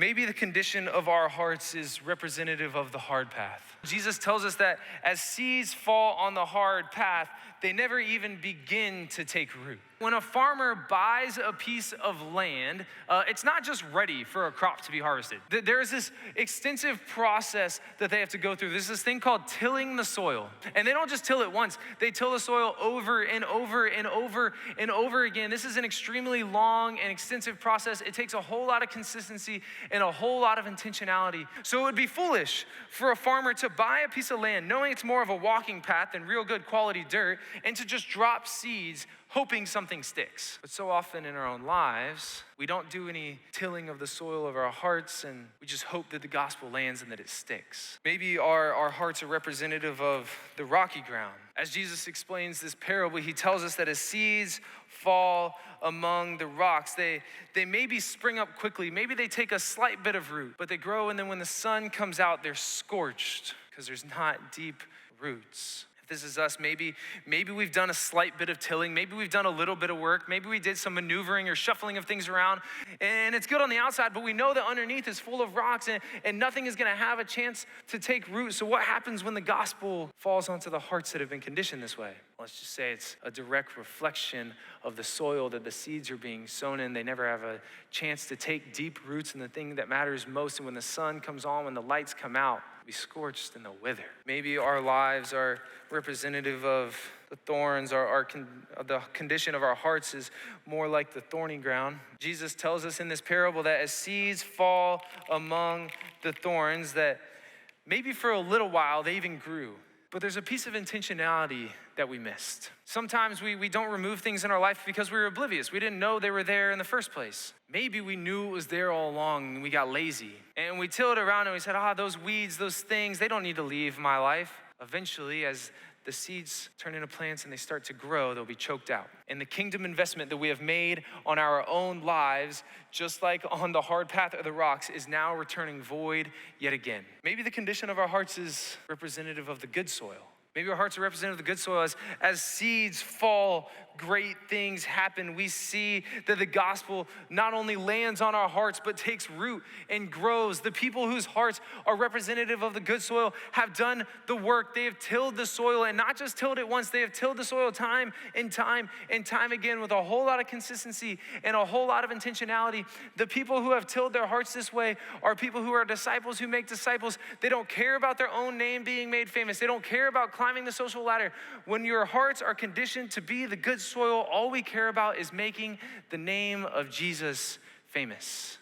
maybe the condition of our hearts is representative of the hard path. Jesus tells us that as seeds fall on the hard path, they never even begin to take root. When a farmer buys a piece of land, it's not just ready for a crop to be harvested. There's this extensive process that they have to go through. There's this thing called tilling the soil. And they don't just till it once, they till the soil over and over and over and over again. This is an extremely long and extensive process. It takes a whole lot of consistency and a whole lot of intentionality. So it would be foolish for a farmer to buy a piece of land, knowing it's more of a walking path than real good quality dirt, and to just drop seeds hoping something sticks. But so often in our own lives, we don't do any tilling of the soil of our hearts, and we just hope that the gospel lands and that it sticks. Maybe our hearts are representative of the rocky ground. As Jesus explains this parable, he tells us that as seeds fall among the rocks, they maybe spring up quickly. Maybe they take a slight bit of root, but they grow, and then when the sun comes out, they're scorched because there's not deep roots. If this is us, maybe we've done a slight bit of tilling, maybe we've done a little bit of work, maybe we did some maneuvering or shuffling of things around, and it's good on the outside, but we know that underneath is full of rocks, and nothing is gonna have a chance to take root. So what happens when the gospel falls onto the hearts that have been conditioned this way? Let's just say it's a direct reflection of the soil that the seeds are being sown in. They never have a chance to take deep roots in the thing that matters most, and when the sun comes on, when the lights come out, be scorched and they'll wither. Maybe our lives are representative of the thorns, the condition of our hearts is more like the thorny ground. Jesus tells us in this parable that as seeds fall among the thorns, that maybe for a little while they even grew. But there's a piece of intentionality that we missed. Sometimes we don't remove things in our life because we were oblivious. We didn't know they were there in the first place. Maybe we knew it was there all along and we got lazy. And we tilled around and we said, those weeds, those things, they don't need to leave my life. Eventually, as the seeds turn into plants and they start to grow, they'll be choked out. And the kingdom investment that we have made on our own lives, just like on the hard path of the rocks, is now returning void yet again. Maybe the condition of our hearts is representative of the good soil. Maybe our hearts are representative of the good soil. As seeds fall, great things happen. We see that the gospel not only lands on our hearts, but takes root and grows. The people whose hearts are representative of the good soil have done the work. They have tilled the soil, and not just tilled it once, they have tilled the soil time and time and time again with a whole lot of consistency and a whole lot of intentionality. The people who have tilled their hearts this way are people who are disciples who make disciples. They don't care about their own name being made famous. They don't care about climbing the social ladder. When your hearts are conditioned to be the good soil, all we care about is making the name of Jesus famous.